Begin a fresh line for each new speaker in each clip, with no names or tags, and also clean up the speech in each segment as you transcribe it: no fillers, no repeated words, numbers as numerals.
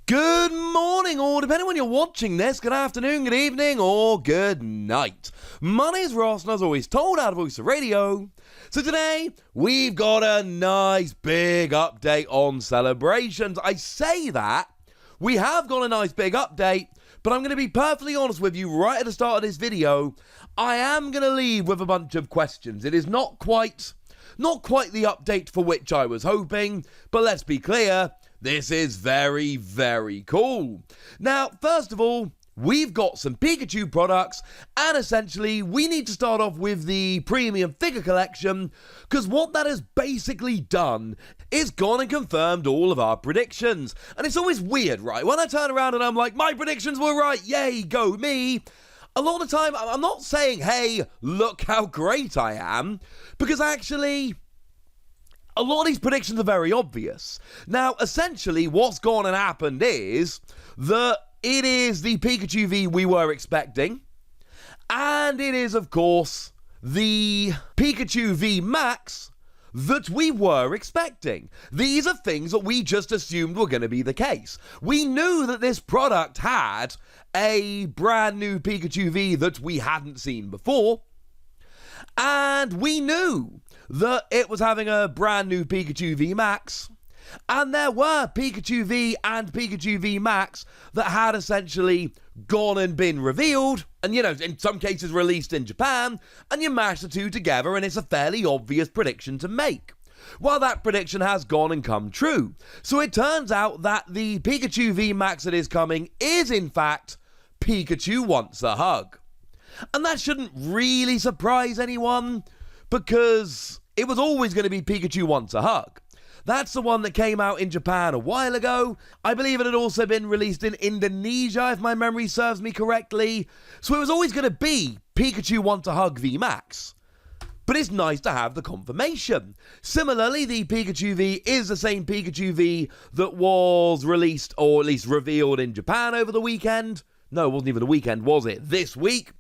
Good morning, or depending on when you're watching this, good afternoon, good evening, or good night. My name's Ross, and as always told out of Voice of Radio. So today, we've got a nice big update on celebrations. I say that, we have got a nice big update, but I'm going to be perfectly honest with you right at the start of this video. I am going to leave with a bunch of questions. It is not quite the update for which I was hoping, but let's be clear, this is very, very cool. Now, first of all, we've got some Pikachu products, and essentially, we need to start off with the premium figure collection, because what that has basically done is gone and confirmed all of our predictions. And it's always weird, right? When I turn around and I'm like, my predictions were right, yay, go me. A lot of the time, I'm not saying, hey, look how great I am, because actually, a lot of these predictions are very obvious. Now, essentially, what's gone and happened is that it is the Pikachu V we were expecting, and it is, of course, the Pikachu V Max that we were expecting. These are things that we just assumed were going to be the case. We knew that this product had a brand new Pikachu V that we hadn't seen before, and we knew that it was having a brand new Pikachu V Max, and there were Pikachu V and Pikachu V Max that had essentially gone and been revealed, and in some cases released in Japan, and you mash the two together and it's a fairly obvious prediction to make. Well, that prediction has gone and come true. So it turns out that the Pikachu V Max that is coming is in fact Pikachu Wants a Hug. And that shouldn't really surprise anyone, because it was always going to be Pikachu Wants a Hug. That's the one that came out in Japan a while ago. I believe it had also been released in Indonesia, if my memory serves me correctly. So it was always going to be Pikachu Wants a Hug V Max. But it's nice to have the confirmation. Similarly, the Pikachu V is the same Pikachu V that was released, or at least revealed in Japan over the weekend. No, it wasn't even the weekend, was it? This week.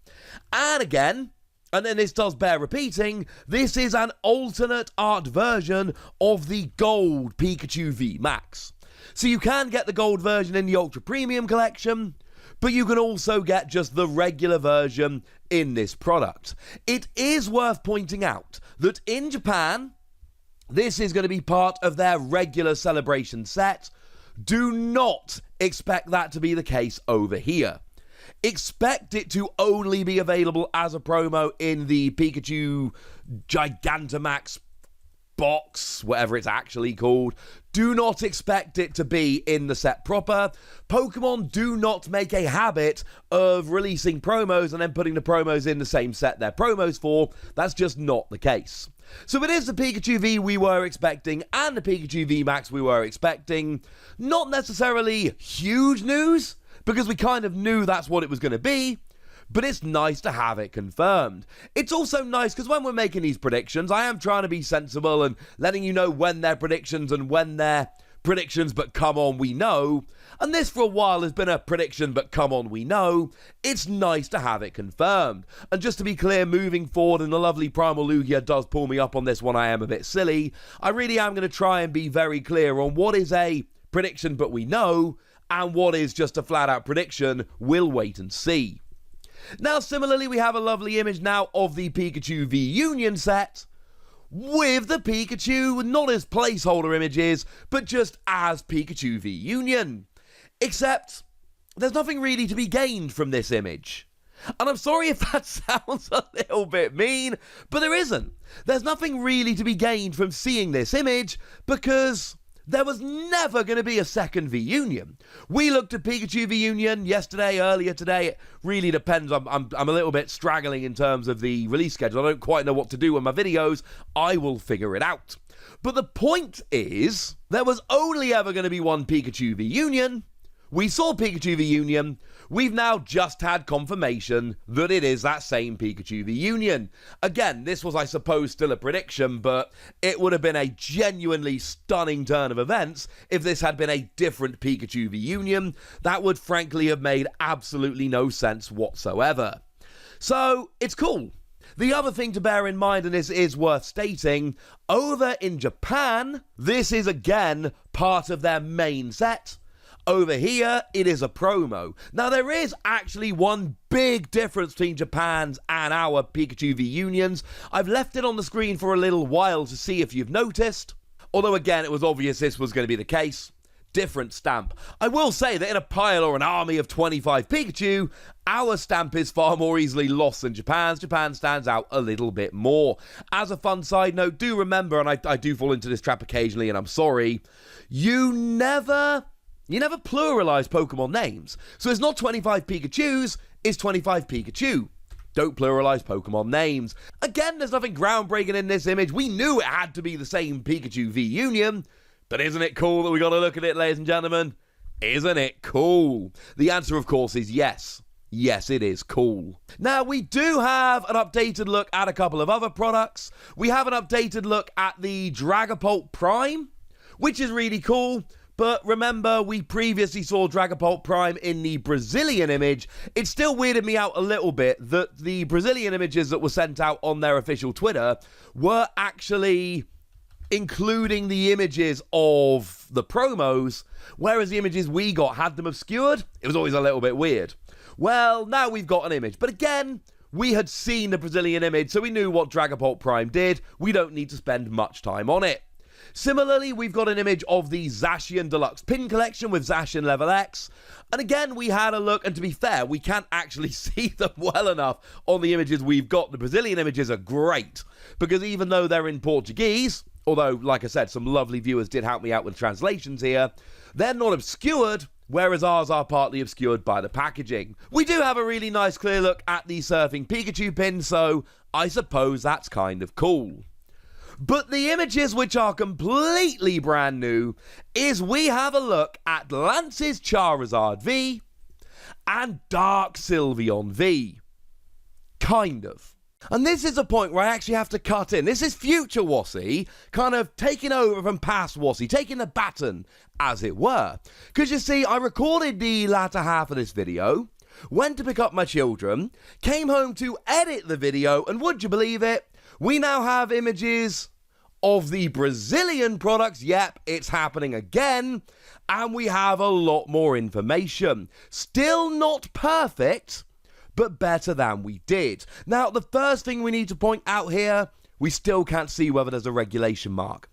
And again, and then this does bear repeating, this is an alternate art version of the gold Pikachu V Max. So you can get the gold version in the Ultra Premium collection, but you can also get just the regular version in this product. It is worth pointing out that in Japan, this is going to be part of their regular celebration set. Do not expect that to be the case over here. Expect it to only be available as a promo in the Pikachu Gigantamax box, whatever it's actually called. Do not expect it to be in the set proper. Pokemon do not make a habit of releasing promos and then putting the promos in the same set they're promos for. That's just not the case. So it is the Pikachu V we were expecting and the Pikachu V Max we were expecting. Not necessarily huge news, because we kind of knew that's what it was going to be, but it's nice to have it confirmed. It's also nice because when we're making these predictions, I am trying to be sensible and letting you know when they're predictions and when they're predictions, but come on, we know. And this for a while has been a prediction, but come on, we know. It's nice to have it confirmed. And just to be clear, moving forward, and the lovely Primal Lugia does pull me up on this one, I am a bit silly. I really am going to try and be very clear on what is a prediction, but we know, and what is just a flat-out prediction, we'll wait and see. Now, similarly, we have a lovely image now of the Pikachu V Union set, with the Pikachu not as placeholder images, but just as Pikachu V Union. Except, there's nothing really to be gained from this image. And I'm sorry if that sounds a little bit mean, but there isn't. There's nothing really to be gained from seeing this image, because there was never going to be a second V-Union. We looked at Pikachu V-Union yesterday, earlier today. It really depends. I'm a little bit straggling in terms of the release schedule. I don't quite know what to do with my videos. I will figure it out. But the point is, there was only ever going to be one Pikachu V-Union. We saw Pikachu V-Union. We've now just had confirmation that it is that same Pikachu V-Union. Again, this was, I suppose, still a prediction, but it would have been a genuinely stunning turn of events if this had been a different Pikachu V-Union. That would frankly have made absolutely no sense whatsoever. So, it's cool. The other thing to bear in mind, and this is worth stating, over in Japan, this is again part of their main set. Over here, it is a promo. Now, there is actually one big difference between Japan's and our Pikachu V Unions. I've left it on the screen for a little while to see if you've noticed. Although, again, it was obvious this was going to be the case. Different stamp. I will say that in a pile or an army of 25 Pikachu, our stamp is far more easily lost than Japan's. Japan stands out a little bit more. As a fun side note, do remember, and I do fall into this trap occasionally, and I'm sorry, you never pluralize Pokemon names. So it's not 25 Pikachus, it's 25 Pikachu. Don't pluralize Pokemon names. Again, there's nothing groundbreaking in this image. We knew it had to be the same Pikachu V Union. But isn't it cool that we got to look at it, ladies and gentlemen? Isn't it cool? The answer, of course, is yes. Yes, it is cool. Now, we do have an updated look at a couple of other products. We have an updated look at the Dragapult Prime, which is really cool. But remember, we previously saw Dragapult Prime in the Brazilian image. It still weirded me out a little bit that the Brazilian images that were sent out on their official Twitter were actually including the images of the promos, whereas the images we got had them obscured. It was always a little bit weird. Well, now we've got an image. But again, we had seen the Brazilian image, so we knew what Dragapult Prime did. We don't need to spend much time on it. Similarly, we've got an image of the Zacian Deluxe Pin Collection with Zacian Level X. And again, we had a look, and to be fair, we can't actually see them well enough on the images we've got. The Brazilian images are great, because even though they're in Portuguese, although, like I said, some lovely viewers did help me out with translations here, they're not obscured, whereas ours are partly obscured by the packaging. We do have a really nice clear look at the Surfing Pikachu pin, so I suppose that's kind of cool. But the images which are completely brand new is we have a look at Lance's Charizard V and Dark Sylveon V. Kind of. And this is a point where I actually have to cut in. This is future Wassy kind of taking over from past Wassy, taking the baton, as it were. Because you see, I recorded the latter half of this video, went to pick up my children, came home to edit the video, and would you believe it, we now have images of the Brazilian products. Yep, it's happening again. And we have a lot more information. Still not perfect, but better than we did. Now, the first thing we need to point out here, we still can't see whether there's a regulation mark.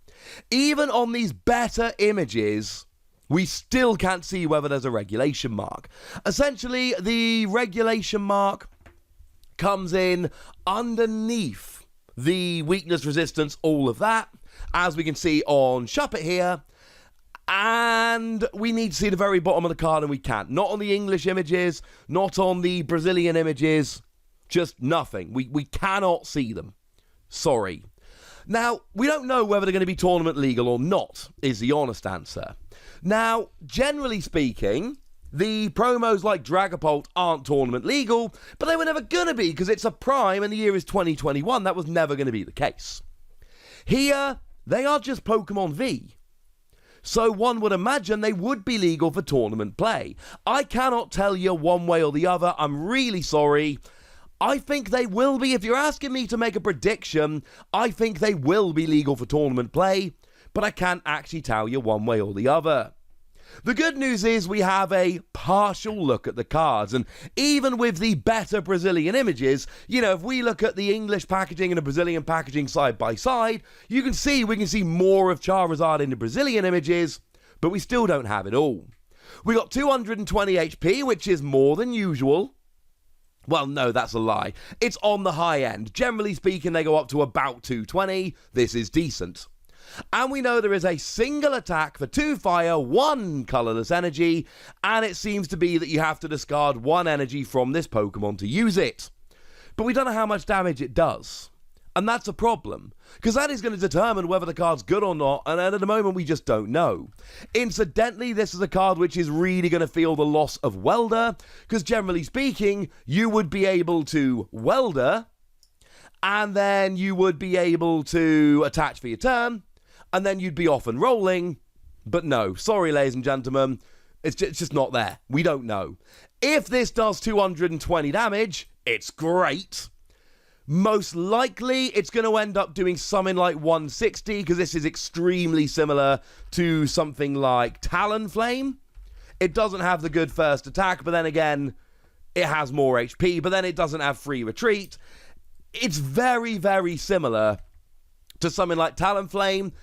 Even on these better images, we still can't see whether there's a regulation mark. Essentially, the regulation mark comes in underneath the weakness, resistance, all of that, as we can see on Shuppet here. And we need to see the very bottom of the card, and we can't. Not on the English images, not on the Brazilian images, just nothing. We cannot see them. Sorry. Now, we don't know whether they're going to be tournament legal or not, is the honest answer. Now, generally speaking, the promos like Dragapult aren't tournament legal, but they were never going to be because it's a Prime and the year is 2021. That was never going to be the case. Here, they are just Pokemon V. So one would imagine they would be legal for tournament play. I cannot tell you one way or the other. I'm really sorry. I think they will be. If you're asking me to make a prediction, I think they will be legal for tournament play, but I can't actually tell you one way or the other. The good news is we have a partial look at the cards, and even with the better Brazilian images, you know, if we look at the English packaging and the Brazilian packaging side by side, we can see more of Charizard in the Brazilian images, but we still don't have it all. We got 220 HP, which is more than usual. Well, no, that's a lie. It's on the high end. Generally speaking, they go up to about 220. This is decent. And we know there is a single attack for 2 fire, 1 colourless energy, and it seems to be that you have to discard 1 energy from this Pokemon to use it. But we don't know how much damage it does. And that's a problem, because that is going to determine whether the card's good or not, and at the moment we just don't know. Incidentally, this is a card which is really going to feel the loss of Welder, because generally speaking, you would be able to Welder, and then you would be able to attach for your turn, and then you'd be off and rolling. But no, sorry ladies and gentlemen, it's just not there. We don't know. If this does 220 damage, it's great. Most likely, it's going to end up doing something like 160, because this is extremely similar to something like Talonflame, It doesn't have the good first attack, but then again, it has more HP, but then it doesn't have free retreat. It's very, very similar to something like Talonflame.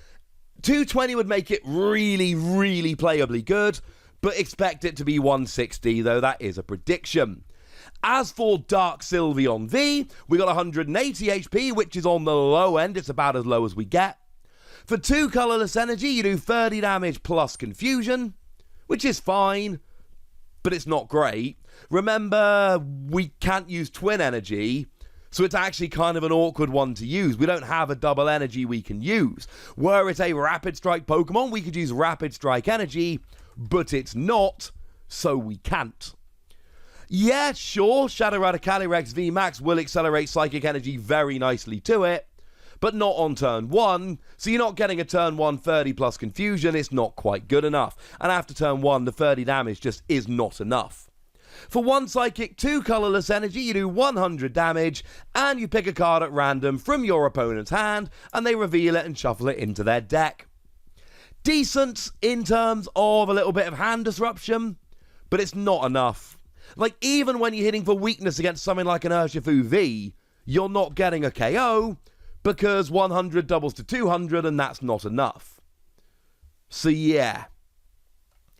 220 would make it really, really playably good, but expect it to be 160, though that is a prediction. As for Dark Sylveon V, we got 180 HP, which is on the low end. It's about as low as we get. For 2 colourless energy, you do 30 damage plus confusion, which is fine, but it's not great. Remember, we can't use twin energy, so it's actually kind of an awkward one to use. We don't have a double energy we can use. Were it a Rapid Strike Pokemon, we could use Rapid Strike energy, but it's not, so we can't. Yeah, sure, Shadow Rider Calyrex VMAX will accelerate Psychic Energy very nicely to it, but not on turn 1, so you're not getting a turn 1 30 plus confusion. It's not quite good enough, and after turn 1, the 30 damage just is not enough. For 1 Psychic, 2 colourless energy, you do 100 damage, and you pick a card at random from your opponent's hand, and they reveal it and shuffle it into their deck. Decent in terms of a little bit of hand disruption, but it's not enough. Like, even when you're hitting for weakness against something like an Urshifu V, you're not getting a KO, because 100 doubles to 200, and that's not enough. So yeah,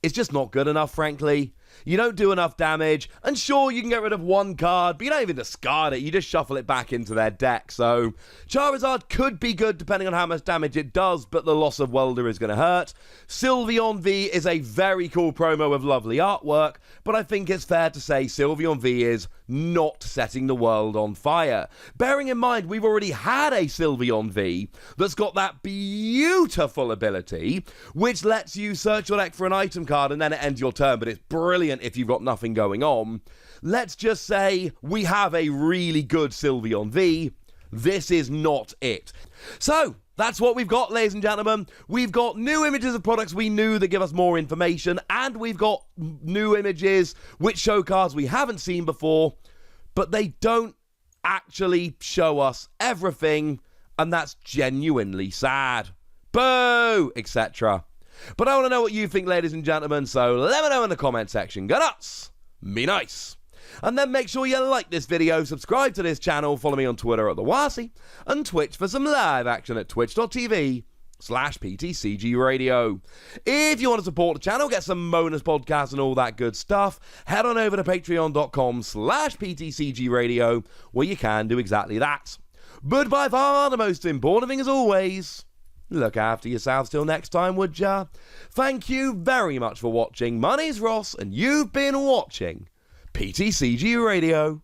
it's just not good enough, frankly. You don't do enough damage, and sure, you can get rid of 1 card, but you don't even discard it, you just shuffle it back into their deck. So Charizard could be good depending on how much damage it does, but the loss of Welder is going to hurt. Sylveon V is a very cool promo with lovely artwork, but I think it's fair to say Sylveon V is not setting the world on fire. Bearing in mind, we've already had a Sylveon V that's got that beautiful ability, which lets you search your deck for an item card and then it ends your turn, but it's brilliant if you've got nothing going on. Let's just say we have a really good Sylveon V. This is not it. So, that's what we've got, ladies and gentlemen. We've got new images of products we knew that give us more information, and we've got new images which show cards we haven't seen before, but they don't actually show us everything, and that's genuinely sad. Boo! Etc. But I want to know what you think, ladies and gentlemen, so let me know in the comment section. Go nuts! Be nice! And then make sure you like this video, subscribe to this channel, follow me on Twitter at TheWasi, and Twitch for some live action at twitch.tv/PTCG Radio. If you want to support the channel, get some bonus podcasts and all that good stuff, head on over to patreon.com/PTCG Radio, where you can do exactly that. But by far the most important thing as always, look after yourselves till next time, would ya? Thank you very much for watching. My name's Ross, and you've been watching PTCG Radio.